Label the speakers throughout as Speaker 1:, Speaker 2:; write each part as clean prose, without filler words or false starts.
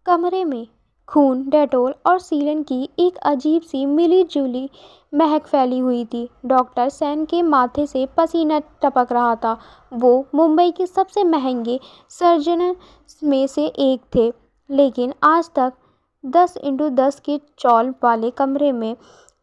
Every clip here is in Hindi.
Speaker 1: कमरे में खून, डेटॉल और सीलन की एक अजीब सी मिली-जुली महक फैली हुई थी। डॉक्टर सेन के माथे से पसीना टपक रहा था। वो मुंबई के सबसे महंगे सर्जन में से एक थे, लेकिन आज तक 10x10 के चौल वाले कमरे में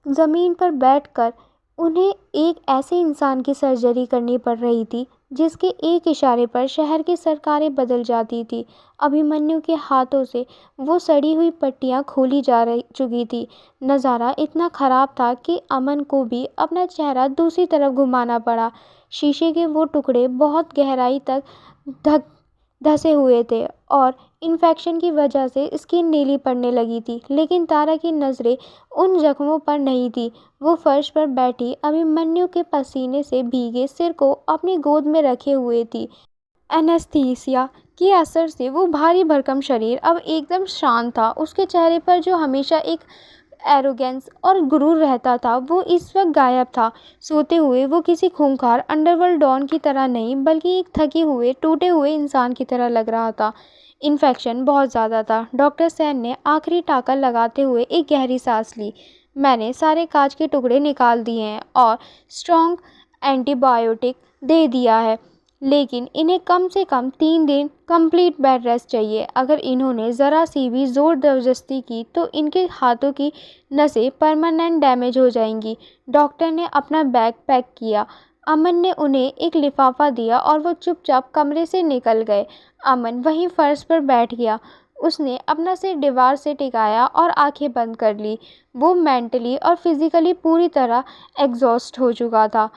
Speaker 1: ज़मीन पर बैठकर उन्हें एक ऐसे इंसान की सर्जरी करनी पड़ रही थी जिसके एक इशारे पर शहर की सरकारें बदल जाती थी। अभिमन्यु के हाथों से वो सड़ी हुई पट्टियाँ खोली जा रही चुकी थी। नज़ारा इतना ख़राब था कि अमन को भी अपना चेहरा दूसरी तरफ घुमाना पड़ा। शीशे के वो टुकड़े बहुत गहराई तक ढक धंसे हुए थे और इन्फेक्शन की वजह से स्किन नीली पड़ने लगी थी। लेकिन तारा की नज़रें उन जख्मों पर नहीं थी। वो फर्श पर बैठी अभिमन्यु के पसीने से भीगे सिर को अपनी गोद में रखे हुए थी। एनेस्थीसिया के असर से वो भारी भरकम शरीर अब एकदम शांत था। उसके चेहरे पर जो हमेशा एक एरोगेंस और गुरूर रहता था, वो इस वक्त गायब था। सोते हुए वो किसी खूंखार अंडरवर्ल्ड डॉन की तरह नहीं, बल्कि एक थके हुए, टूटे हुए इंसान की तरह लग रहा था। इन्फेक्शन बहुत ज़्यादा था। डॉक्टर सेन ने आखिरी टाँका लगाते हुए एक गहरी सांस ली। मैंने सारे कांच के टुकड़े निकाल दिए हैं और स्ट्रॉन्ग एंटीबायोटिक दे दिया है, लेकिन इन्हें कम से कम 3 दिन कंप्लीट बेड रेस्ट चाहिए। अगर इन्होंने ज़रा सी भी ज़ोर ज़बरदस्ती की तो इनके हाथों की नसें परमानेंट डैमेज हो जाएंगी। डॉक्टर ने अपना बैग पैक किया। अमन ने उन्हें एक लिफाफा दिया और वो चुपचाप कमरे से निकल गए। अमन वहीं फर्श पर बैठ गया। उसने अपना सिर दीवार से टिकाया और आंखें बंद कर ली। वो मेंटली और फिज़िकली पूरी तरह एग्जॉस्ट हो चुका था।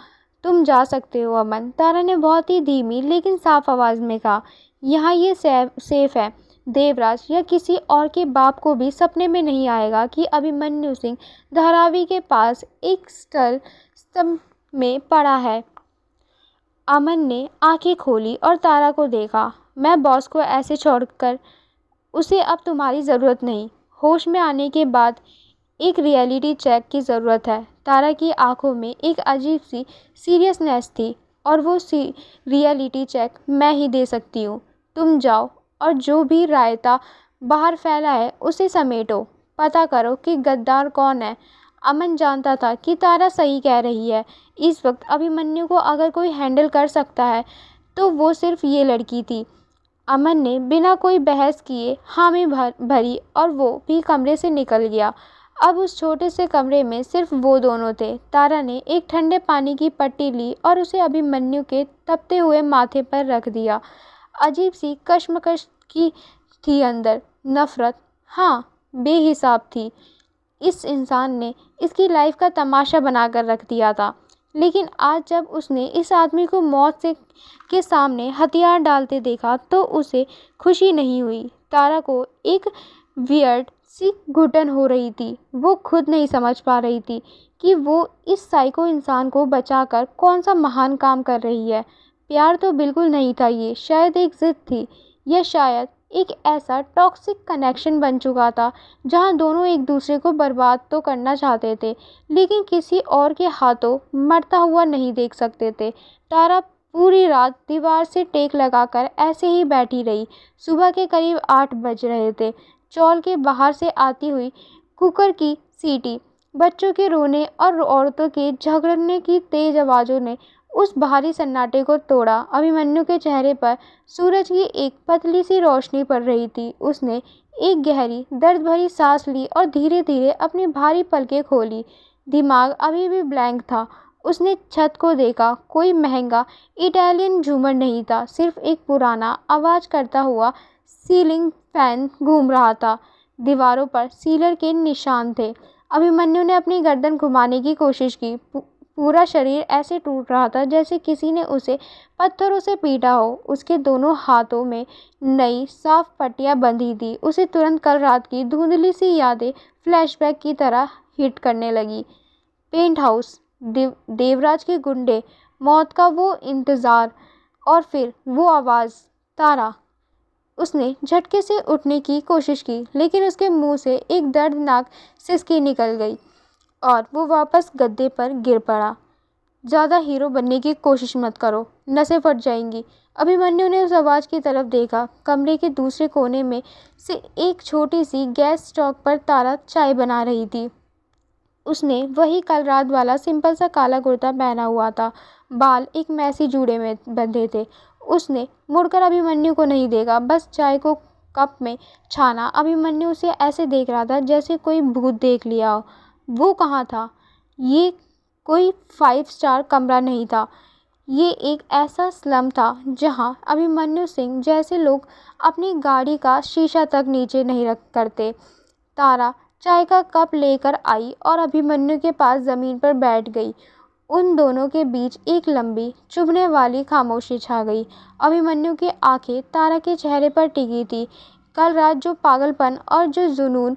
Speaker 1: तुम जा सकते हो अमन, तारा ने बहुत ही धीमी लेकिन साफ आवाज़ में कहा। यहाँ ये सेफ है। देवराज या किसी और के बाप को भी सपने में नहीं आएगा कि अभिमन्यु सिंह धारावी के पास एक स्टल स्तंभ में पड़ा है। अमन ने आंखें खोली और तारा को देखा। मैं बॉस को ऐसे छोड़कर, उसे अब तुम्हारी ज़रूरत नहीं। होश में आने के बाद एक रियलिटी चेक की ज़रूरत है। तारा की आंखों में एक अजीब सी सीरियसनेस थी, और वो रियलिटी चेक मैं ही दे सकती हूँ। तुम जाओ और जो भी रायता बाहर फैला है उसे समेटो। पता करो कि गद्दार कौन है। अमन जानता था कि तारा सही कह रही है। इस वक्त अभिमन्यु को अगर कोई हैंडल कर सकता है तो वो सिर्फ ये लड़की थी। अमन ने बिना कोई बहस किए हामी भरी और वो भी कमरे से निकल गया। अब उस छोटे से कमरे में सिर्फ वो दोनों थे। तारा ने एक ठंडे पानी की पट्टी ली और उसे अभिमन्यु के तपते हुए माथे पर रख दिया। अजीब सी कश्मकश की थी अंदर, नफरत, हाँ, बेहिसाब थी। इस इंसान ने इसकी लाइफ का तमाशा बनाकर रख दिया था। लेकिन आज जब उसने इस आदमी को मौत से के सामने हथियार डालते देखा तो उसे खुशी नहीं हुई। तारा को एक वियर्ड सी घुटन हो रही थी। वो खुद नहीं समझ पा रही थी कि वो इस साइको इंसान को बचाकर कौन सा महान काम कर रही है। प्यार तो बिल्कुल नहीं था ये, शायद एक ज़िद थी, या शायद एक ऐसा टॉक्सिक कनेक्शन बन चुका था जहां दोनों एक दूसरे को बर्बाद तो करना चाहते थे, लेकिन किसी और के हाथों मरता हुआ नहीं देख सकते थे। तारा पूरी रात दीवार से टेक लगाकर ऐसे ही बैठी रही। सुबह के करीब 8 बज रहे थे। चौल के बाहर से आती हुई कुकर की सीटी, बच्चों के रोने और औरतों के झगड़ने की तेज आवाज़ों ने उस भारी सन्नाटे को तोड़ा। अभिमन्यु के चेहरे पर सूरज की एक पतली सी रोशनी पड़ रही थी। उसने एक गहरी दर्द भरी सांस ली और धीरे धीरे अपनी भारी पलकें खोली। दिमाग अभी भी ब्लैंक था। उसने छत को देखा। कोई महंगा इटालियन झूमर नहीं था, सिर्फ एक पुराना आवाज़ करता हुआ सीलिंग फैन घूम रहा था। दीवारों पर सीलर के निशान थे। अभिमन्यु ने अपनी गर्दन घुमाने की कोशिश की। पूरा शरीर ऐसे टूट रहा था जैसे किसी ने उसे पत्थरों से पीटा हो। उसके दोनों हाथों में नई साफ पट्टियां बंधी थी। उसे तुरंत कल रात की धुंधली सी यादें फ्लैशबैक की तरह हिट करने लगी। पेंट हाउस, देवराज के गुंडे, मौत का वो इंतज़ार, और फिर वो आवाज़, तारा। उसने झटके से उठने की कोशिश की, लेकिन उसके मुंह से एक दर्दनाक सिसकी निकल गई और वो वापस गद्दे पर गिर पड़ा। ज़्यादा हीरो बनने की कोशिश मत करो, नसें फट जाएंगी। अभिमन्यु ने उस आवाज़ की तरफ देखा। कमरे के दूसरे कोने में से एक छोटी सी गैस स्टोव पर तारा चाय बना रही थी। उसने वही कल रात वाला सिंपल सा काला कुर्ता पहना हुआ था, बाल एक मैसी जूड़े में बंधे थे। उसने मुड़कर अभिमन्यु को नहीं देखा, बस चाय को कप में छाना। अभिमन्यु उसे ऐसे देख रहा था जैसे कोई भूत देख लिया हो। वो कहाँ था? ये कोई 5 स्टार कमरा नहीं था। ये एक ऐसा स्लम था जहाँ अभिमन्यु सिंह जैसे लोग अपनी गाड़ी का शीशा तक नीचे नहीं रख करते। तारा चाय का कप लेकर आई और अभिमन्यु के पास ज़मीन पर बैठ गई। उन दोनों के बीच एक लंबी, चुभने वाली खामोशी छा गई। अभिमन्यु की आंखें तारा के चेहरे पर टिकी थी। कल रात जो पागलपन और जो जुनून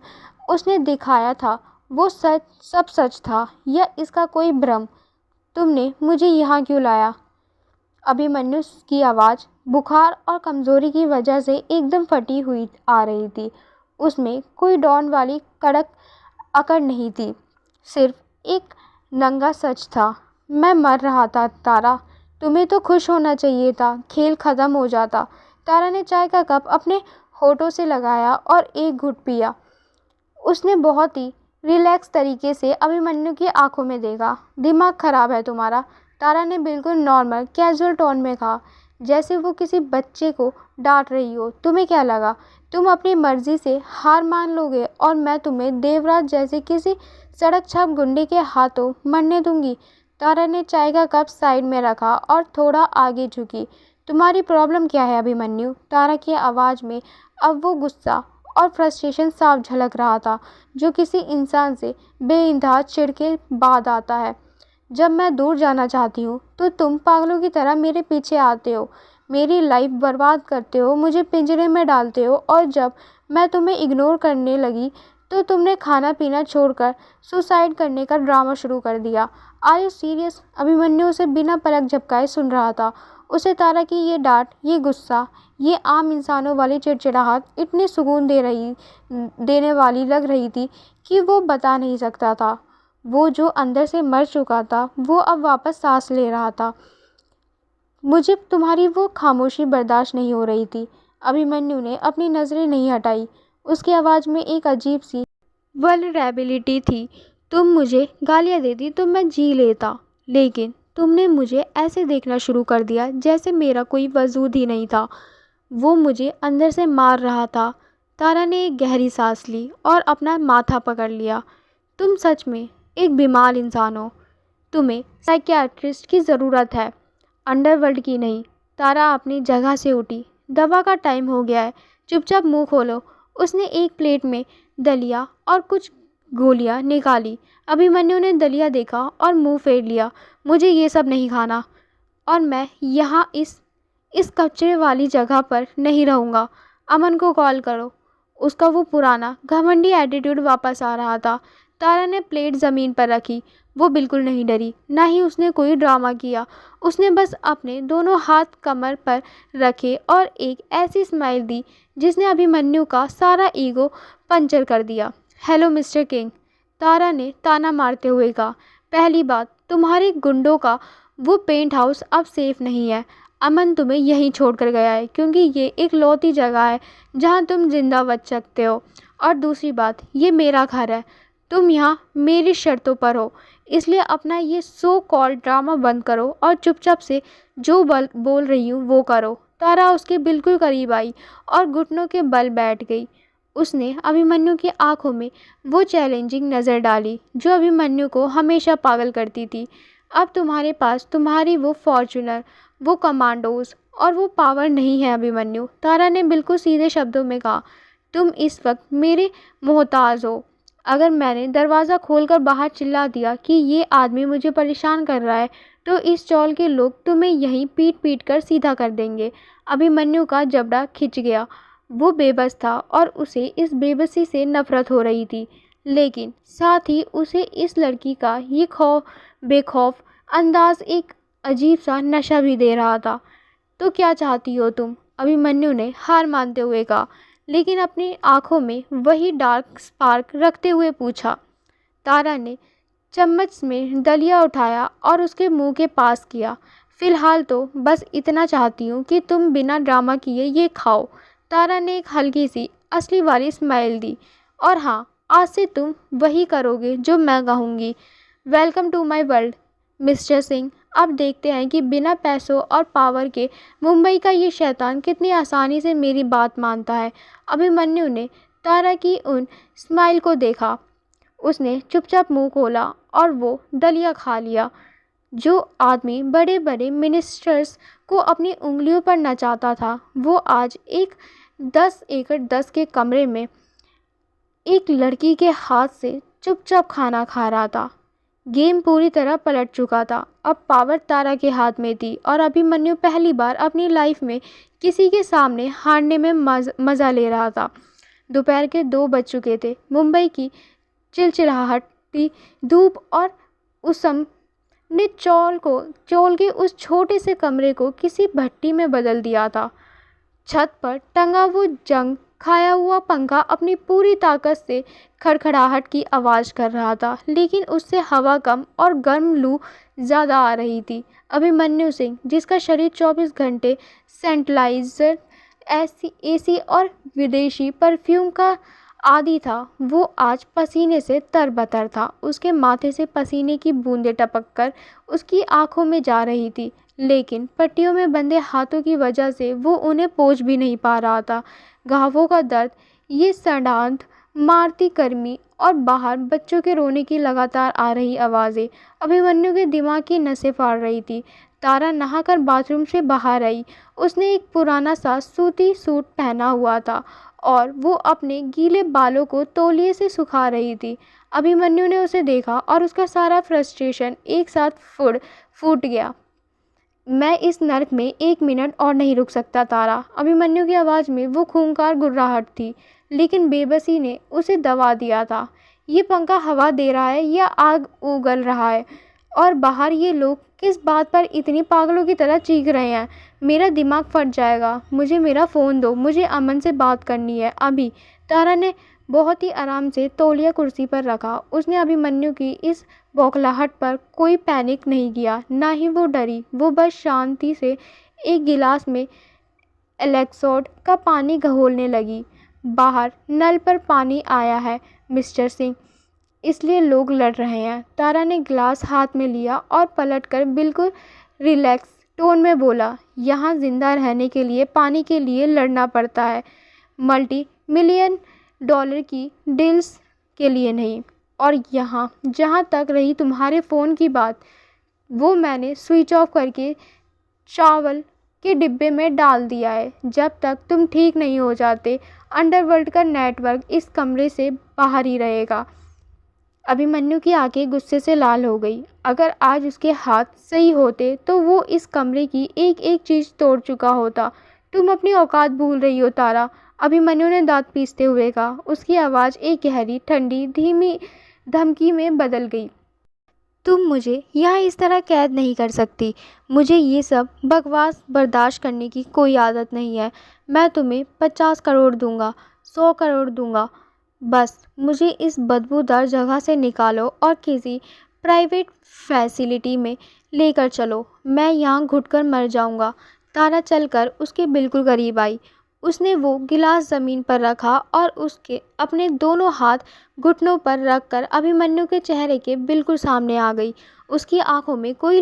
Speaker 1: उसने दिखाया था, वो सब सच था या इसका कोई भ्रम? तुमने मुझे यहाँ क्यों लाया? अभिमन्यु की आवाज़ बुखार और कमज़ोरी की वजह से एकदम फटी हुई आ रही थी। उसमें कोई डॉन वाली कड़क अकड़ नहीं थी, सिर्फ एक नंगा सच था। मैं मर रहा था तारा। तुम्हें तो खुश होना चाहिए था, खेल ख़त्म हो जाता। तारा ने चाय का कप अपने होठों से लगाया और एक घुट पिया। उसने बहुत ही रिलैक्स तरीके से अभिमन्यु की आंखों में देखा। दिमाग खराब है तुम्हारा? तारा ने बिल्कुल नॉर्मल कैजुअल टोन में कहा, जैसे वो किसी बच्चे को डांट रही हो। तुम्हें क्या लगा तुम अपनी मर्जी से हार मान लोगे और मैं तुम्हें देवराज जैसे किसी सड़क छाप गुंडे के हाथों मरने दूंगी? तारा ने चाय का कप साइड में रखा और थोड़ा आगे झुकी। तुम्हारी प्रॉब्लम क्या है अभिमन्यु? तारा की आवाज़ में अब वो गुस्सा और फ्रस्ट्रेशन साफ झलक रहा था, जो किसी इंसान से बेइंतहा चिढ़ के बाद आता है। जब मैं दूर जाना चाहती हूँ तो तुम पागलों की तरह मेरे पीछे आते हो, मेरी लाइफ बर्बाद करते हो, मुझे पिंजरे में डालते हो, और जब मैं तुम्हें इग्नोर करने लगी तो तुमने खाना पीना छोड़कर सुसाइड करने का ड्रामा शुरू कर दिया। Are you serious? अभिमन्यु उसे बिना पलक झपकाए सुन रहा था। उसे तारा की ये डांट, ये गुस्सा, ये आम इंसानों वाली चिड़चिड़ाहट इतनी सुकून देने वाली लग रही थी कि वो बता नहीं सकता था। वो जो अंदर से मर चुका था, वो अब वापस सांस ले रहा था। मुझे तुम्हारी वो खामोशी बर्दाश्त नहीं हो रही थी। अभिमन्यु ने अपनी नज़रें नहीं हटाई। उसकी आवाज़ में एक अजीब सी वल्नरेबिलिटी थी। तुम मुझे गालियाँ देती तो मैं जी लेता, लेकिन तुमने मुझे ऐसे देखना शुरू कर दिया जैसे मेरा कोई वजूद ही नहीं था। वो मुझे अंदर से मार रहा था। तारा ने एक गहरी सांस ली और अपना माथा पकड़ लिया। तुम सच में एक बीमार इंसान हो। तुम्हें साइकियाट्रिस्ट की ज़रूरत है, अंडरवर्ल्ड की नहीं। तारा अपनी जगह से उठी। दवा का टाइम हो गया है, चुपचाप मुंह खोलो। उसने एक प्लेट में दलिया और कुछ गोलियां निकाली। अभिमन्यु ने दलिया देखा और मुंह फेर लिया। मुझे ये सब नहीं खाना, और मैं यहाँ इस कचरे वाली जगह पर नहीं रहूँगा। अमन को कॉल करो। उसका वो पुराना घमंडी एटीट्यूड वापस आ रहा था। तारा ने प्लेट ज़मीन पर रखी। वो बिल्कुल नहीं डरी, ना ही उसने कोई ड्रामा किया। उसने बस अपने दोनों हाथ कमर पर रखे और एक ऐसी स्माइल दी जिसने अभिमन्यु का सारा ईगो पंचर कर दिया। हेलो मिस्टर किंग, तारा ने ताना मारते हुए कहा। पहली बात, तुम्हारे गुंडों का वो पेंट हाउस अब सेफ नहीं है। अमन तुम्हें यहीं छोड़ कर गया है क्योंकि ये एक लौती जगह है जहाँ तुम जिंदा बच सकते हो। और दूसरी बात, ये मेरा घर है, तुम यहाँ मेरी शर्तों पर हो, इसलिए अपना ये सो कॉल्ड ड्रामा बंद करो और चुपचाप से जो बोल रही हूँ वो करो। तारा उसके बिल्कुल करीब आई और घुटनों के बल बैठ गई। उसने अभिमन्यु की आंखों में वो चैलेंजिंग नज़र डाली जो अभिमन्यु को हमेशा पागल करती थी। अब तुम्हारे पास तुम्हारी वो फॉर्च्यूनर, वो कमांडोज और वो पावर नहीं है अभिमन्यु। तारा ने बिल्कुल सीधे शब्दों में कहा। तुम इस वक्त मेरे मोहताज हो। अगर मैंने दरवाज़ा खोलकर बाहर चिल्ला दिया कि ये आदमी मुझे परेशान कर रहा है, तो इस चौल के लोग तुम्हें यहीं पीट पीट कर सीधा कर देंगे। अभिमन्यु का जबड़ा खिंच गया। वो बेबस था और उसे इस बेबसी से नफरत हो रही थी, लेकिन साथ ही उसे इस लड़की का ये बेखौफ अंदाज एक अजीब सा नशा भी दे रहा था। तो क्या चाहती हो तुम? अभिमन्यु ने हार मानते हुए कहा, लेकिन अपनी आंखों में वही डार्क स्पार्क रखते हुए पूछा। तारा ने चम्मच में दलिया उठाया और उसके मुंह के पास किया। फ़िलहाल तो बस इतना चाहती हूँ कि तुम बिना ड्रामा किए ये खाओ। तारा ने एक हल्की सी असली वाली स्माइल दी। और हाँ, आज से तुम वही करोगे जो मैं कहूँगी। Welcome to my world mister Singh. अब देखते हैं कि बिना पैसों और पावर के मुंबई का ये शैतान कितनी आसानी से मेरी बात मानता है। अभिमन्यु ने तारा की उन स्माइल को देखा। उसने चुपचाप मुंह खोला और वो दलिया खा लिया। जो आदमी बड़े बड़े मिनिस्टर्स को अपनी उंगलियों पर नचाता था, वो आज एक 10 एकड़ 10 के कमरे में एक लड़की के हाथ से चुपचाप खाना खा रहा था। गेम पूरी तरह पलट चुका था। अब पावर तारा के हाथ में थी और अभिमन्यु पहली बार अपनी लाइफ में किसी के सामने हारने में मज़ा ले रहा था। दोपहर के 2 बज चुके थे। मुंबई की चिलचिलाहटी धूप और उसम ने चौल के उस छोटे से कमरे को किसी भट्टी में बदल दिया था। छत पर टंगा वो जंग खाया हुआ पंखा अपनी पूरी ताकत से खड़खड़ाहट की आवाज़ कर रहा था, लेकिन उससे हवा कम और गर्म लू ज़्यादा आ रही थी। अभिमन्यु सिंह, जिसका शरीर 24 घंटे सेंट्रलाइजर एसी और विदेशी परफ्यूम का आदी था, वो आज पसीने से तरबतर था। उसके माथे से पसीने की बूंदें टपक कर उसकी आंखों में जा रही थी, लेकिन पट्टियों में बंधे हाथों की वजह से वो उन्हें पोंछ भी नहीं पा रहा था। घावों का दर्द, ये सड़ांध मारती गर्मी और बाहर बच्चों के रोने की लगातार आ रही आवाज़ें अभिमन्यु के दिमाग की नसें फाड़ रही थी। तारा नहाकर बाथरूम से बाहर आई। उसने एक पुराना सा सूती सूट पहना हुआ था और वो अपने गीले बालों को तौलिए से सुखा रही थी। अभिमन्यु ने उसे देखा और उसका सारा फ्रस्ट्रेशन एक साथ फूट गया। मैं इस नर्क में 1 मिनट और नहीं रुक सकता तारा। अभिमन्यु की आवाज़ में वो खूंखार गुर्राहट थी, लेकिन बेबसी ने उसे दबा दिया था। ये पंखा हवा दे रहा है या आग उगल रहा है? और बाहर ये लोग किस बात पर इतनी पागलों की तरह चीख रहे हैं? मेरा दिमाग फट जाएगा। मुझे मेरा फ़ोन दो, मुझे अमन से बात करनी है अभी। तारा ने बहुत ही आराम से तौलिया कुर्सी पर रखा। उसने अभिमन्यु की इस बौखलाहट पर कोई पैनिक नहीं किया, ना ही वो डरी। वो बस शांति से एक गिलास में एलेक्सोड का पानी घोलने लगी। बाहर नल पर पानी आया है मिस्टर सिंह, इसलिए लोग लड़ रहे हैं। तारा ने गिलास हाथ में लिया और पलटकर बिल्कुल रिलैक्स टोन में बोला, यहाँ जिंदा रहने के लिए पानी के लिए लड़ना पड़ता है, मल्टी मिलियन डॉलर की डील्स के लिए नहीं। और यहाँ जहाँ तक रही तुम्हारे फ़ोन की बात, वो मैंने स्विच ऑफ करके चावल के डिब्बे में डाल दिया है। जब तक तुम ठीक नहीं हो जाते, अंडरवर्ल्ड का नेटवर्क इस कमरे से बाहर ही रहेगा। अभिमन्यु की आंखें गुस्से से लाल हो गई। अगर आज उसके हाथ सही होते तो वो इस कमरे की एक एक चीज़ तोड़ चुका होता। तुम अपनी औकात भूल रही हो तारा, अभिमन्यु ने दांत पीसते हुए कहा। उसकी आवाज़ एक गहरी, ठंडी, धीमी धमकी में बदल गई। तुम मुझे यहाँ इस तरह कैद नहीं कर सकती। मुझे ये सब बकवास बर्दाश्त करने की कोई आदत नहीं है। मैं तुम्हें 50 करोड़ दूंगा, 100 करोड़ दूंगा। बस मुझे इस बदबूदार जगह से निकालो और किसी प्राइवेट फैसिलिटी में लेकर चलो। मैं यहाँ घुटकर मर जाऊँगा। तारा चलकर उसके बिल्कुल करीब आई। उसने वो गिलास ज़मीन पर रखा और उसके अपने दोनों हाथ घुटनों पर रखकर अभिमन्यु के चेहरे के बिल्कुल सामने आ गई। उसकी आंखों में कोई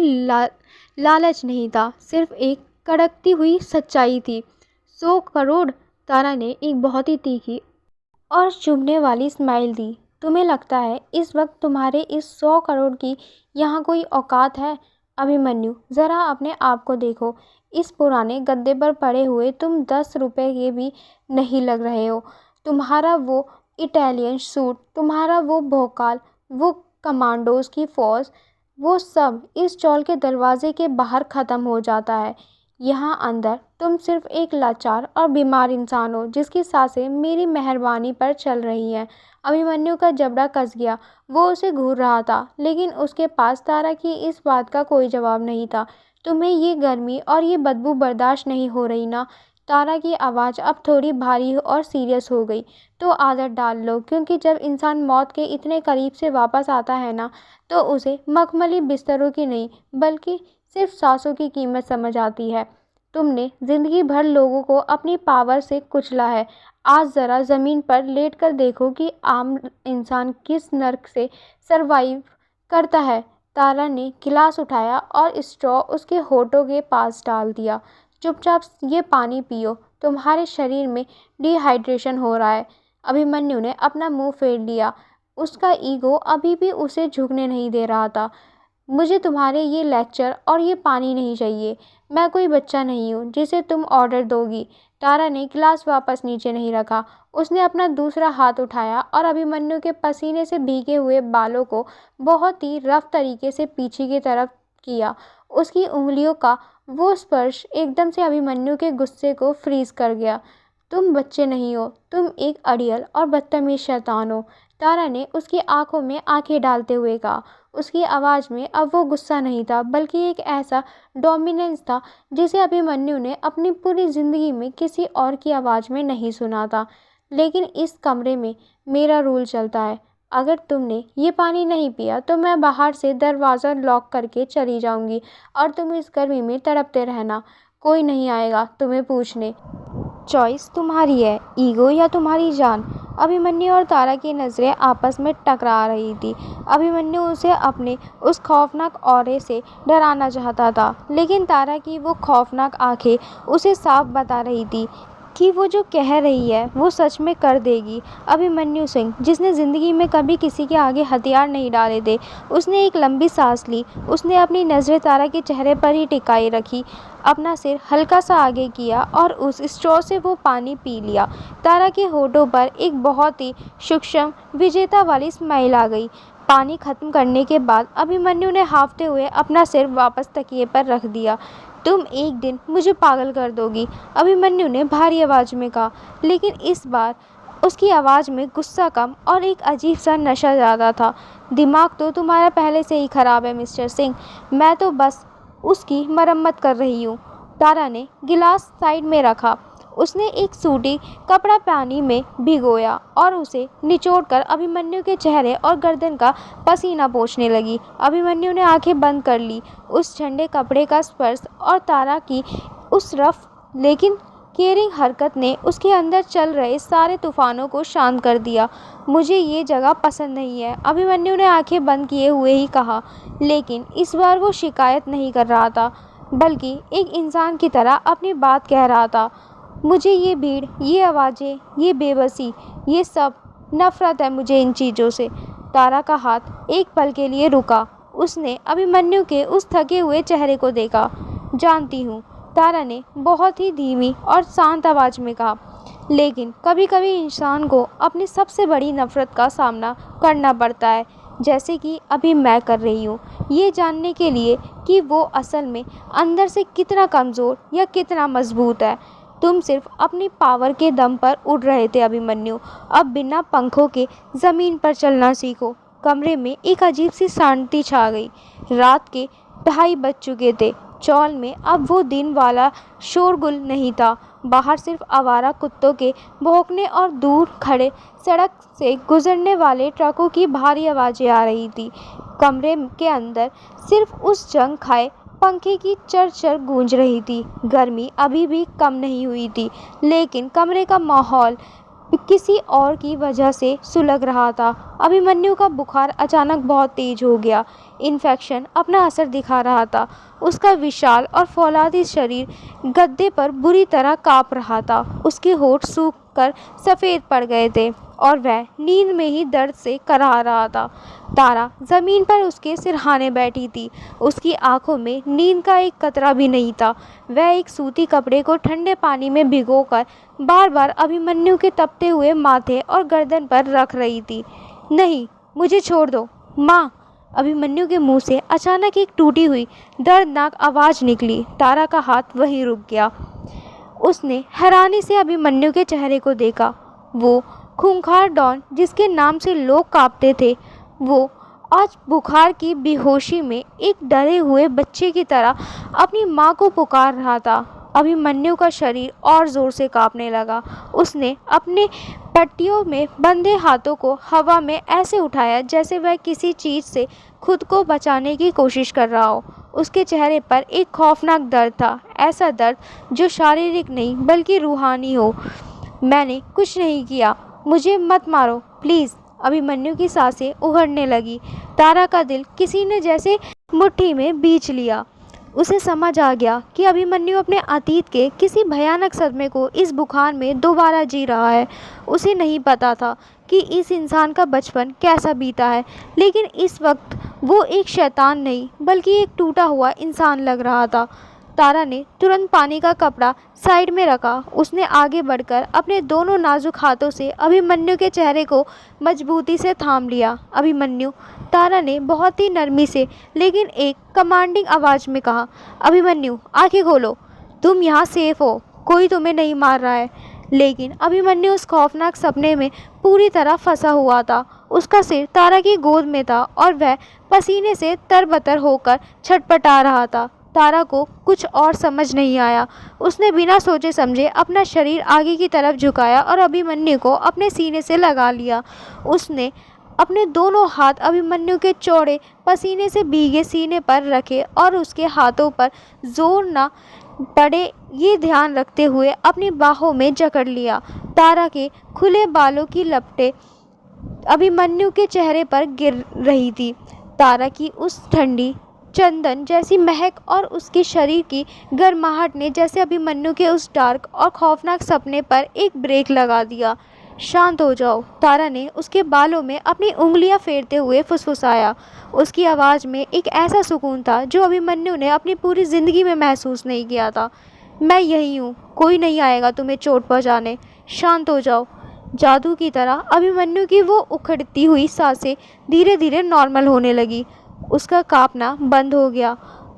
Speaker 1: लालच नहीं था, सिर्फ एक कड़कती हुई सच्चाई थी। 100 करोड़? तारा ने एक बहुत ही तीखी और चुभने वाली स्माइल दी। तुम्हें लगता है इस वक्त तुम्हारे इस 100 करोड़ की यहाँ कोई औकात है? अभिमन्यु, ज़रा अपने आप को देखो। इस पुराने गद्दे पर पड़े हुए तुम 10 रुपए के भी नहीं लग रहे हो। तुम्हारा वो इटालियन सूट, तुम्हारा वो भौकाल, वो कमांडोज की फ़ौज, वो सब इस चौल के दरवाजे के बाहर ख़त्म हो जाता है। यहाँ अंदर तुम सिर्फ एक लाचार और बीमार इंसान हो जिसकी सांसें मेरी मेहरबानी पर चल रही हैं। अभिमन्यु का जबड़ा कस गया। वो उसे घूर रहा था, लेकिन उसके पास तारा की इस बात का कोई जवाब नहीं था। तुम्हें ये गर्मी और ये बदबू बर्दाश्त नहीं हो रही ना? तारा की आवाज़ अब थोड़ी भारी और सीरियस हो गई। तो आदत डाल लो, क्योंकि जब इंसान मौत के इतने करीब से वापस आता है ना, तो उसे मखमली बिस्तरों की नहीं बल्कि सिर्फ सांसों की कीमत समझ आती है। तुमने जिंदगी भर लोगों को अपनी पावर से कुचला है। आज ज़रा ज़मीन पर लेट कर देखो कि आम इंसान किस नर्क से सरवाइव करता है। तारा ने गिलास उठाया और स्ट्रॉ उसके होठों के पास डाल दिया। चुपचाप ये पानी पियो, तुम्हारे शरीर में डिहाइड्रेशन हो रहा है। अभिमन्यु ने अपना मुंह फेर लिया। उसका ईगो अभी भी उसे झुकने नहीं दे रहा था। मुझे तुम्हारे ये लेक्चर और ये पानी नहीं चाहिए। मैं कोई बच्चा नहीं हूँ जिसे तुम ऑर्डर दोगी। तारा ने गिलास वापस नीचे नहीं रखा। उसने अपना दूसरा हाथ उठाया और अभिमन्यु के पसीने से भीगे हुए बालों को बहुत ही रफ तरीके से पीछे की तरफ किया। उसकी उंगलियों का वो स्पर्श एकदम से अभिमन्यु के गुस्से को फ्रीज कर गया। तुम बच्चे नहीं हो, तुम एक अड़ियल और बदतमीज शैतान हो, तारा ने उसकी आंखों में आंखें डालते हुए कहा। उसकी आवाज़ में अब वो गुस्सा नहीं था, बल्कि एक ऐसा डोमिनेंस था जिसे अभिमन्यु ने अपनी पूरी ज़िंदगी में किसी और की आवाज़ में नहीं सुना था। लेकिन इस कमरे में मेरा रूल चलता है। अगर तुमने ये पानी नहीं पिया तो मैं बाहर से दरवाज़ा लॉक करके चली जाऊंगी और तुम इस गर्मी में तड़पते रहना। कोई नहीं आएगा तुम्हें पूछने। चॉइस तुम्हारी है, ईगो या तुम्हारी जान। अभिमन्यु और तारा की नज़रें आपस में टकरा रही थी। अभिमन्यु उसे अपने उस खौफनाक ऑरे से डराना चाहता था, लेकिन तारा की वो खौफनाक आंखें उसे साफ बता रही थी कि वो जो कह रही है वो सच में कर देगी। अभिमन्यु सिंह, जिसने ज़िंदगी में कभी किसी के आगे हथियार नहीं डाले थे, उसने एक लंबी सांस ली। उसने अपनी नज़रें तारा के चेहरे पर ही टिकाई रखी, अपना सिर हल्का सा आगे किया और उस स्ट्रॉ से वो पानी पी लिया। तारा के होठों पर एक बहुत ही सूक्ष्म विजेता वाली स्माइल आ गई। पानी खत्म करने के बाद अभिमन्यु ने हाँफते हुए अपना सिर वापस तकिए पर रख दिया। तुम एक दिन मुझे पागल कर दोगी, अभिमन्यु ने भारी आवाज़ में कहा, लेकिन इस बार उसकी आवाज़ में गुस्सा कम और एक अजीब सा नशा ज़्यादा था। दिमाग तो तुम्हारा पहले से ही ख़राब है मिस्टर सिंह, मैं तो बस उसकी मरम्मत कर रही हूँ। तारा ने गिलास साइड में रखा। उसने एक सूटी कपड़ा पानी में भिगोया और उसे निचोड़कर अभिमन्यु के चेहरे और गर्दन का पसीना पोंछने लगी। अभिमन्यु ने आंखें बंद कर ली। उस ठंडे कपड़े का स्पर्श और तारा की उस रफ लेकिन केयरिंग हरकत ने उसके अंदर चल रहे सारे तूफानों को शांत कर दिया। मुझे ये जगह पसंद नहीं है, अभिमन्यु ने आंखें बंद किए हुए ही कहा, लेकिन इस बार वो शिकायत नहीं कर रहा था, बल्कि एक इंसान की तरह अपनी बात कह रहा था। मुझे ये भीड़, ये आवाज़ें, ये बेबसी, ये सब नफ़रत है मुझे इन चीज़ों से। तारा का हाथ एक पल के लिए रुका। उसने अभिमन्यु के उस थके हुए चेहरे को देखा। जानती हूँ, तारा ने बहुत ही धीमी और शांत आवाज़ में कहा, लेकिन कभी कभी इंसान को अपनी सबसे बड़ी नफ़रत का सामना करना पड़ता है, जैसे कि अभी मैं कर रही हूँ, ये जानने के लिए कि वो असल में अंदर से कितना कमज़ोर या कितना मजबूत है। तुम सिर्फ अपनी पावर के दम पर उड़ रहे थे अभिमन्यु, अब बिना पंखों के ज़मीन पर चलना सीखो। कमरे में एक अजीब सी शांति छा गई। रात के 2:30 बज चुके थे। चौल में अब वो दिन वाला शोरगुल नहीं था। बाहर सिर्फ आवारा कुत्तों के भौंकने और दूर खड़े सड़क से गुजरने वाले ट्रकों की भारी आवाज़ें आ रही थी। कमरे के अंदर सिर्फ उस जंग खाए पंखे की चरचर गूंज रही थी। गर्मी अभी भी कम नहीं हुई थी, लेकिन कमरे का माहौल किसी और की वजह से सुलग रहा था। अभिमन्यु का बुखार अचानक बहुत तेज हो गया। इन्फेक्शन अपना असर दिखा रहा था। उसका विशाल और फौलादी शरीर गद्दे पर बुरी तरह काँप रहा था। उसके होंठ सूख कर सफ़ेद पड़ गए थे और वह नींद में ही दर्द से कराह रहा था। तारा ज़मीन पर उसके सिरहाने बैठी थी। उसकी आंखों में नींद का एक कतरा भी नहीं था। वह एक सूती कपड़े को ठंडे पानी में भिगोकर बार बार अभिमन्यु के तपते हुए माथे और गर्दन पर रख रही थी। नहीं, मुझे छोड़ दो माँ। अभिमन्यु के मुंह से अचानक एक टूटी हुई दर्दनाक आवाज़ निकली। तारा का हाथ वहीं रुक गया। उसने हैरानी से अभिमन्यु के चेहरे को देखा। वो खूंखार डॉन जिसके नाम से लोग कांपते थे, वो आज बुखार की बेहोशी में एक डरे हुए बच्चे की तरह अपनी माँ को पुकार रहा था। अभिमन्यु का शरीर और ज़ोर से कांपने लगा। उसने अपने पट्टियों में बंधे हाथों को हवा में ऐसे उठाया जैसे वह किसी चीज़ से खुद को बचाने की कोशिश कर रहा हो। उसके चेहरे पर एक खौफनाक दर्द था, ऐसा दर्द जो शारीरिक नहीं बल्कि रूहानी हो। मैंने कुछ नहीं किया, मुझे मत मारो प्लीज़। अभिमन्यु की सांसें उखड़ने लगी। तारा का दिल किसी ने जैसे मुट्ठी में बींच लिया। उसे समझ आ गया कि अभिमन्यु अपने अतीत के किसी भयानक सदमे को इस बुखार में दोबारा जी रहा है। उसे नहीं पता था कि इस इंसान का बचपन कैसा बीता है, लेकिन इस वक्त वो एक शैतान नहीं बल्कि एक टूटा हुआ इंसान लग रहा था। तारा ने तुरंत पानी का कपड़ा साइड में रखा। उसने आगे बढ़कर अपने दोनों नाजुक हाथों से अभिमन्यु के चेहरे को मजबूती से थाम लिया। अभिमन्यु, तारा ने बहुत ही नरमी से लेकिन एक कमांडिंग आवाज़ में कहा। अभिमन्यु, आंखें खोलो, तुम यहाँ सेफ हो, कोई तुम्हें नहीं मार रहा है। लेकिन अभिमन्यु उस खौफनाक सपने में पूरी तरह फंसा हुआ था। उसका सिर तारा की गोद में था और वह पसीने से तरबतर होकर छटपटा रहा था। तारा को कुछ और समझ नहीं आया। उसने बिना सोचे समझे अपना शरीर आगे की तरफ झुकाया और अभिमन्यु को अपने सीने से लगा लिया। उसने अपने दोनों हाथ अभिमन्यु के चौड़े पसीने से भीगे सीने पर रखे और उसके हाथों पर जोर न पड़े ये ध्यान रखते हुए अपनी बाहों में जकड़ लिया। तारा के खुले बालों की लपटें अभिमन्यु के चेहरे पर गिर रही थी। तारा की उस ठंडी चंदन जैसी महक और उसके शरीर की गर्माहट ने जैसे अभिमन्यु के उस डार्क और खौफनाक सपने पर एक ब्रेक लगा दिया। शांत हो जाओ, तारा ने उसके बालों में अपनी उंगलियां फेरते हुए फुसफुसाया। उसकी आवाज़ में एक ऐसा सुकून था जो अभिमन्यु ने अपनी पूरी ज़िंदगी में महसूस नहीं किया था। मैं यही हूँ, कोई नहीं आएगा तुम्हें चोट पहुँचाने, शांत हो जाओ। जादू की तरह अभिमन्यु की वो उखड़ती हुई सांसें धीरे धीरे नॉर्मल होने लगी। उसका कांपना बंद हो गया।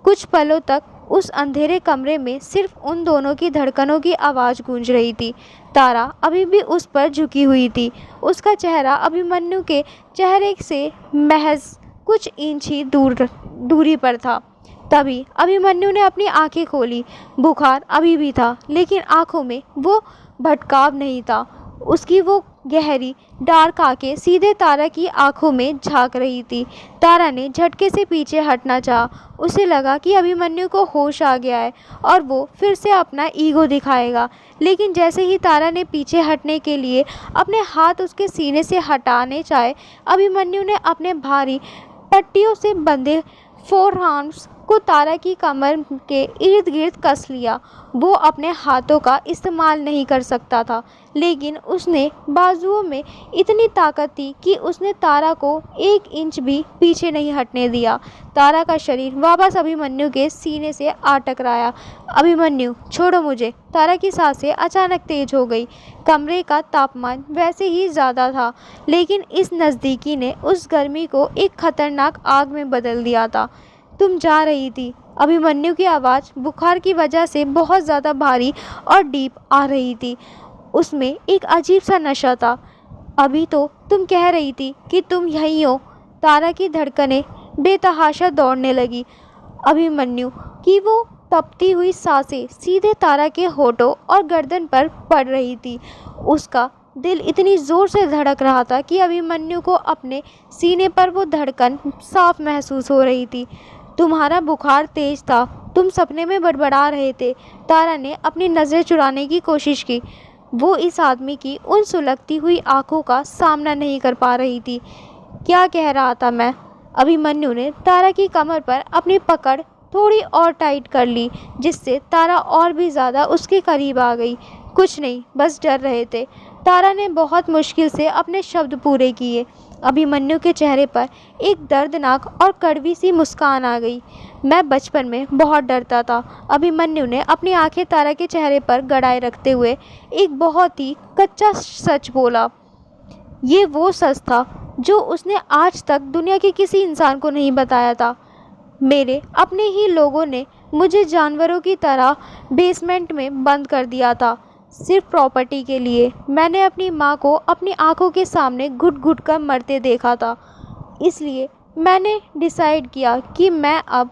Speaker 1: कुछ पलों तक उस अंधेरे कमरे में सिर्फ उन दोनों की धड़कनों की आवाज़ गूंज रही थी। तारा अभी भी उस पर झुकी हुई थी। उसका चेहरा अभिमन्यु के चेहरे से महज कुछ इंच ही दूरी पर था। तभी अभिमन्यु ने अपनी आंखें खोली। बुखार अभी भी था, लेकिन आंखों में वो भटकाव नहीं था। उसकी वो गहरी डार्क आंखें सीधे तारा की आंखों में झांक रही थी। तारा ने झटके से पीछे हटना चाहा। उसे लगा कि अभिमन्यु को होश आ गया है और वो फिर से अपना ईगो दिखाएगा। लेकिन जैसे ही तारा ने पीछे हटने के लिए अपने हाथ उसके सीने से हटाने चाहे, अभिमन्यु ने अपने भारी पट्टियों से बंधे फोरआर्म्स को तारा की कमर के इर्द गिर्द कस लिया। वो अपने हाथों का इस्तेमाल नहीं कर सकता था, लेकिन उसने बाजुओं में इतनी ताकत थी कि उसने तारा को 1 इंच भी पीछे नहीं हटने दिया। तारा का शरीर वापस अभिमन्यु के सीने से आ टकराया। अभिमन्यु, छोड़ो मुझे। तारा की सांसें अचानक तेज हो गई। कमरे का तापमान वैसे ही ज़्यादा था, लेकिन इस नज़दीकी ने उस गर्मी को एक खतरनाक आग में बदल दिया था। तुम जा रही थी। अभिमन्यु की आवाज़ बुखार की वजह से बहुत ज़्यादा भारी और डीप आ रही थी। उसमें एक अजीब सा नशा था। अभी तो तुम कह रही थी कि तुम यहीं हो। तारा की धड़कनें बेतहाशा दौड़ने लगी। अभिमन्यु की वो तपती हुई सांसें सीधे तारा के होठों और गर्दन पर पड़ रही थी। उसका दिल इतनी ज़ोर से धड़क रहा था कि अभिमन्यु को अपने सीने पर वो धड़कन साफ महसूस हो रही थी। तुम्हारा बुखार तेज था, तुम सपने में बड़बड़ा रहे थे। तारा ने अपनी नज़रें चुराने की कोशिश की। वो इस आदमी की उन सुलगती हुई आंखों का सामना नहीं कर पा रही थी। क्या कह रहा था मैं? अभिमन्यु ने तारा की कमर पर अपनी पकड़ थोड़ी और टाइट कर ली, जिससे तारा और भी ज़्यादा उसके करीब आ गई। कुछ नहीं, बस डर रहे थे। तारा ने बहुत मुश्किल से अपने शब्द पूरे किए। अभिमन्यु के चेहरे पर एक दर्दनाक और कड़वी सी मुस्कान आ गई। मैं बचपन में बहुत डरता था। अभिमन्यु ने अपनी आंखें तारा के चेहरे पर गड़ाए रखते हुए एक बहुत ही कच्चा सच बोला। ये वो सच था जो उसने आज तक दुनिया के किसी इंसान को नहीं बताया था। मेरे अपने ही लोगों ने मुझे जानवरों की तरह बेसमेंट में बंद कर दिया था, सिर्फ प्रॉपर्टी के लिए। मैंने अपनी माँ को अपनी आंखों के सामने घुट घुट कर मरते देखा था। इसलिए मैंने डिसाइड किया कि मैं अब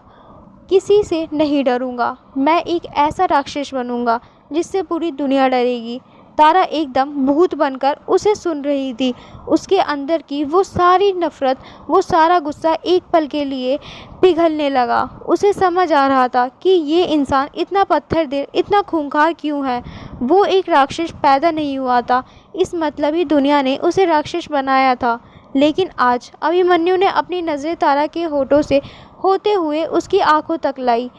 Speaker 1: किसी से नहीं डरूँगा। मैं एक ऐसा राक्षस बनूँगा जिससे पूरी दुनिया डरेगी। तारा एकदम भूत बनकर उसे सुन रही थी। उसके अंदर की वो सारी नफ़रत, वो सारा गुस्सा एक पल के लिए पिघलने लगा। उसे समझ आ रहा था कि ये इंसान इतना पत्थर दिल, इतना खूंखार क्यों है। वो एक राक्षस पैदा नहीं हुआ था, इस मतलबी दुनिया ने उसे राक्षस बनाया था। लेकिन आज अभिमन्यु ने अपनी नज़रें तारा के होठों से होते हुए उसकी आंखों तक लाई।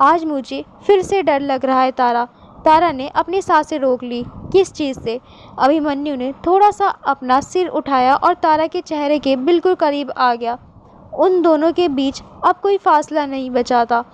Speaker 1: आज मुझे फिर से डर लग रहा है तारा। तारा ने अपनी सांसें रोक ली। किस चीज़ से? अभिमन्यु ने थोड़ा सा अपना सिर उठाया और तारा के चेहरे के बिल्कुल करीब आ गया। उन दोनों के बीच अब कोई फासला नहीं बचा था।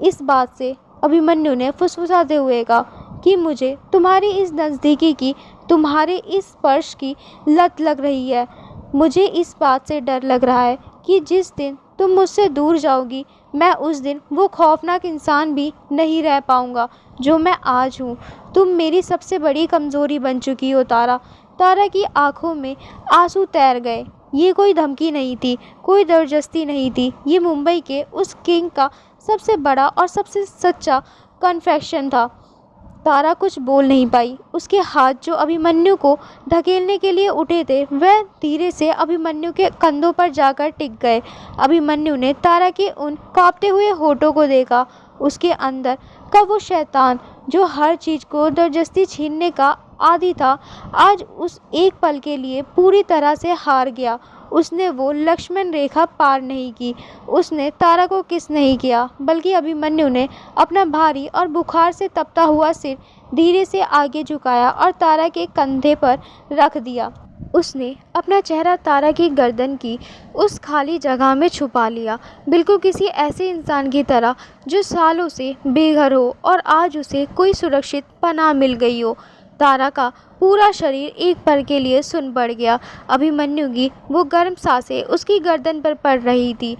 Speaker 1: इस बात से अभिमन्यु ने फुसफुसाते हुए कहा कि मुझे तुम्हारी इस नज़दीकी की, तुम्हारे इस स्पर्श की लत लग रही है। मुझे इस बात से डर लग रहा है कि जिस दिन तुम मुझसे दूर जाओगी, मैं उस दिन वो खौफनाक इंसान भी नहीं रह पाऊंगा जो मैं आज हूँ। तुम मेरी सबसे बड़ी कमज़ोरी बन चुकी हो तारा। तारा की आंखों में आंसू तैर गए। ये कोई धमकी नहीं थी, कोई ज़बरदस्ती नहीं थी। ये मुंबई के उस किंग का सबसे बड़ा और सबसे सच्चा कन्फेशन था। तारा कुछ बोल नहीं पाई। उसके हाथ जो अभिमन्यु को धकेलने के लिए उठे थे, वह धीरे से अभिमन्यु के कंधों पर जाकर टिक गए। अभिमन्यु ने तारा के उन कांपते हुए होठों को देखा। उसके अंदर का वो शैतान जो हर चीज़ को ज़बरदस्ती छीनने का आदी था, आज उस एक पल के लिए पूरी तरह से हार गया। उसने वो लक्ष्मण रेखा पार नहीं की। उसने तारा को किस नहीं किया, बल्कि अभिमन्यु ने अपना भारी और बुखार से तपता हुआ सिर धीरे से आगे झुकाया और तारा के कंधे पर रख दिया। उसने अपना चेहरा तारा की गर्दन की उस खाली जगह में छुपा लिया, बिल्कुल किसी ऐसे इंसान की तरह जो सालों से बेघर हो और आज उसे कोई सुरक्षित पनाह मिल गई हो। तारा का पूरा शरीर एक पल के लिए सुन्न पड़ गया। अभिमन्यु की वो गर्म सांसें उसकी गर्दन पर पड़ रही थी।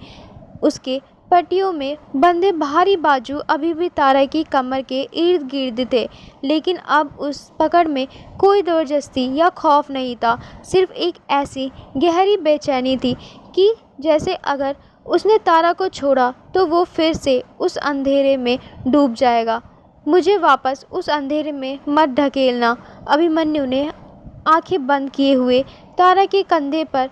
Speaker 1: उसके पट्टियों में बंधे भारी बाजू अभी भी तारा की कमर के इर्द गिर्द थे, लेकिन अब उस पकड़ में कोई ज़बरदस्ती या खौफ नहीं था। सिर्फ एक ऐसी गहरी बेचैनी थी कि जैसे अगर उसने तारा को छोड़ा तो वो फिर से उस अंधेरे में डूब जाएगा। मुझे वापस उस अंधेरे में मत ढकेलना। अभिमन्यु ने आंखें बंद किए हुए तारा के कंधे पर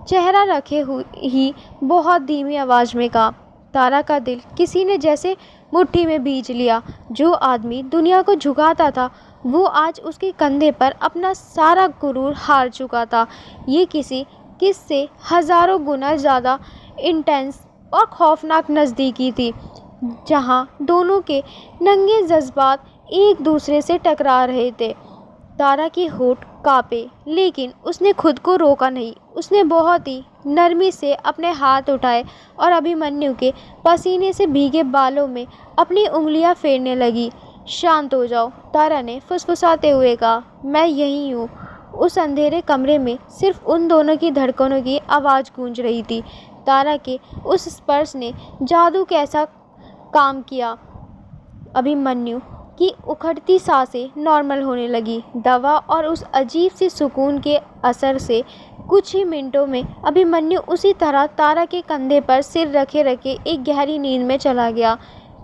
Speaker 1: चेहरा रखे हुए ही बहुत धीमी आवाज़ में कहा। तारा का दिल किसी ने जैसे मुट्ठी में भींच लिया। जो आदमी दुनिया को झुकाता था, वो आज उसके कंधे पर अपना सारा गुरूर हार चुका था। ये किसी किससे हज़ारों गुना ज़्यादा इंटेंस और खौफनाक नज़दीकी थी, जहाँ दोनों के नंगे जज्बात एक दूसरे से टकरा रहे थे। तारा के होठ कांपे, लेकिन उसने खुद को रोका नहीं। उसने बहुत ही नरमी से अपने हाथ उठाए और अभिमन्यु के पसीने से भीगे बालों में अपनी उंगलियां फेरने लगी। शांत हो जाओ, तारा ने फुसफुसाते हुए कहा। मैं यहीं हूँ। उस अंधेरे कमरे में सिर्फ उन दोनों की धड़कनों की आवाज़ गूंज रही थी। तारा के उस स्पर्श ने जादू कैसा काम किया। अभिमन्यु की उखड़ती सांसें नॉर्मल होने लगी। दवा और उस अजीब सी सुकून के असर से कुछ ही मिनटों में अभिमन्यु उसी तरह तारा के कंधे पर सिर रखे रखे एक गहरी नींद में चला गया।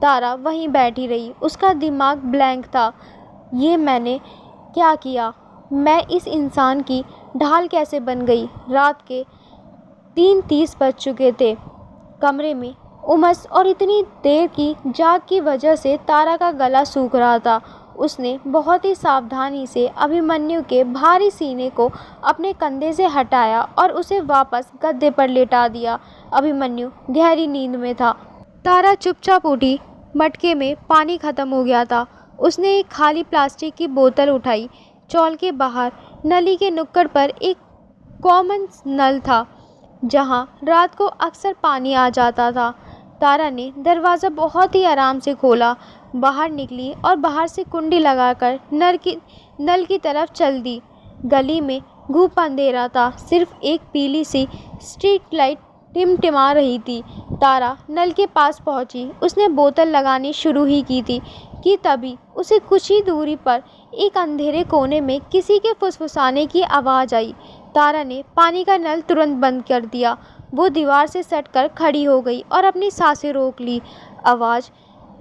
Speaker 1: तारा वहीं बैठी रही। उसका दिमाग ब्लैंक था। ये मैंने क्या किया? मैं इस इंसान की ढाल कैसे बन गई? रात के 3:30 बज चुके थे। कमरे में उमस और इतनी देर की जाग की वजह से तारा का गला सूख रहा था। उसने बहुत ही सावधानी से अभिमन्यु के भारी सीने को अपने कंधे से हटाया और उसे वापस गद्दे पर लेटा दिया। अभिमन्यु गहरी नींद में था। तारा चुपचाप उठी। मटके में पानी ख़त्म हो गया था। उसने एक खाली प्लास्टिक की बोतल उठाई। चौल के बाहर नली के नुक्कड़ पर एक कॉमन नल था, जहां रात को अक्सर पानी आ जाता था। तारा ने दरवाज़ा बहुत ही आराम से खोला, बाहर निकली और बाहर से कुंडी लगाकर नल की तरफ चल दी। गली में घूप अंधेरा था। सिर्फ एक पीली सी स्ट्रीट लाइट टिमटिमा रही थी। तारा नल के पास पहुंची। उसने बोतल लगानी शुरू ही की थी कि तभी उसे कुछ ही दूरी पर एक अंधेरे कोने में किसी के फुसफुसाने की आवाज़ आई। तारा ने पानी का नल तुरंत बंद कर दिया। वो दीवार से सटकर खड़ी हो गई और अपनी सांसें रोक ली। आवाज़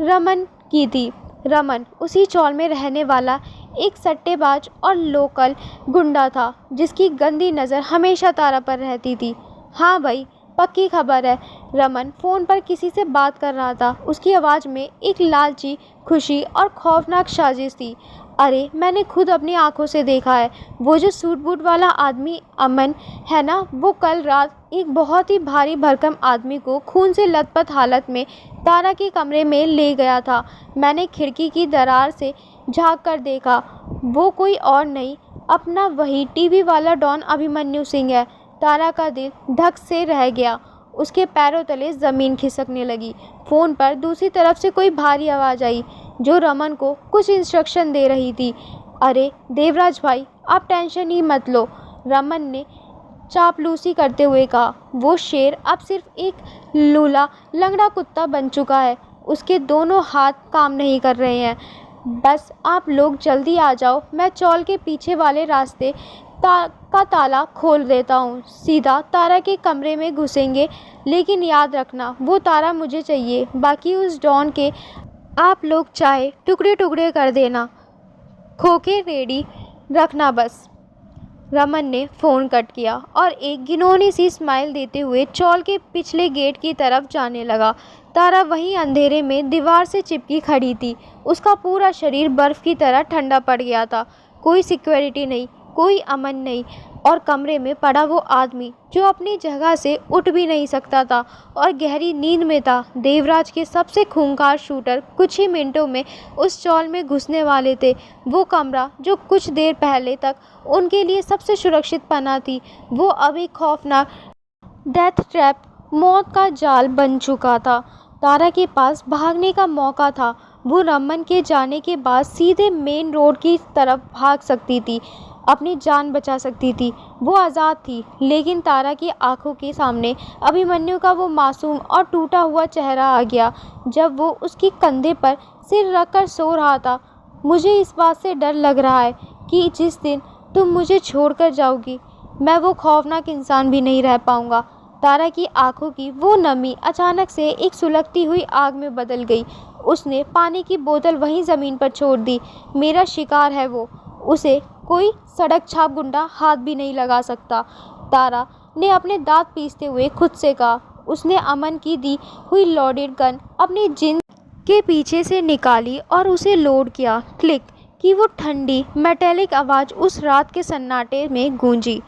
Speaker 1: रमन की थी। रमन उसी चौल में रहने वाला एक सट्टेबाज और लोकल गुंडा था जिसकी गंदी नज़र हमेशा तारा पर रहती थी। हाँ भाई, पक्की खबर है। रमन फ़ोन पर किसी से बात कर रहा था। उसकी आवाज़ में एक लालची खुशी और खौफनाक साजिश थी। अरे, मैंने खुद अपनी आंखों से देखा है। वो जो सूट बूट वाला आदमी अमन है ना, वो कल रात एक बहुत ही भारी भरकम आदमी को खून से लथपथ हालत में तारा के कमरे में ले गया था। मैंने खिड़की की दरार से झांक कर देखा। वो कोई और नहीं, अपना वही टीवी वाला डॉन अभिमन्यु सिंह है। तारा का दिल धक से रह गया। उसके पैरों तले ज़मीन खिसकने लगी। फ़ोन पर दूसरी तरफ से कोई भारी आवाज़ आई जो रमन को कुछ इंस्ट्रक्शन दे रही थी। अरे देवराज भाई, आप टेंशन ही मत लो, रमन ने चापलूसी करते हुए कहा। वो शेर अब सिर्फ एक लूला लंगड़ा कुत्ता बन चुका है। उसके दोनों हाथ काम नहीं कर रहे हैं। बस आप लोग जल्दी आ जाओ, मैं चौल के पीछे वाले रास्ते का ताला खोल देता हूँ। सीधा तारा के कमरे में घुसेंगे, लेकिन याद रखना वो तारा मुझे चाहिए। बाकी उस डॉन के आप लोग चाहे टुकड़े टुकड़े कर देना, खोखे रेडी रखना बस। रमन ने फ़ोन कट किया और एक घिनौनी सी स्माइल देते हुए चौल के पिछले गेट की तरफ जाने लगा। तारा वहीं अंधेरे में दीवार से चिपकी खड़ी थी। उसका पूरा शरीर बर्फ़ की तरह ठंडा पड़ गया था। कोई सिक्योरिटी नहीं, कोई अमन नहीं, और कमरे में पड़ा वो आदमी जो अपनी जगह से उठ भी नहीं सकता था और गहरी नींद में था। देवराज के सबसे खूंखार शूटर कुछ ही मिनटों में उस चौल में घुसने वाले थे। वो कमरा जो कुछ देर पहले तक उनके लिए सबसे सुरक्षित पना थी, वो अब एक खौफनाक डेथ ट्रैप, मौत का जाल बन चुका था। तारा के पास भागने का मौका था। वो रमन के जाने के बाद सीधे मेन रोड की तरफ भाग सकती थी, अपनी जान बचा सकती थी। वो आज़ाद थी, लेकिन तारा की आंखों के सामने अभिमन्यु का वो मासूम और टूटा हुआ चेहरा आ गया जब वो उसके कंधे पर सिर रखकर सो रहा था। मुझे इस बात से डर लग रहा है कि जिस दिन तुम मुझे छोड़कर जाओगी, मैं वो खौफनाक इंसान भी नहीं रह पाऊंगा। तारा की आंखों की वो नमी अचानक से एक सुलगती हुई आग में बदल गई। उसने पानी की बोतल वहीं ज़मीन पर छोड़ दी। मेरा शिकार है वो, उसे कोई सड़क छाप गुंडा हाथ भी नहीं लगा सकता। तारा ने अपने दांत पीसते हुए खुद से कहा। उसने अमन की दी हुई लोडेड गन अपनी जींस के पीछे से निकाली और उसे लोड किया। क्लिक की वो ठंडी मेटेलिक आवाज़ उस रात के सन्नाटे में गूंजी।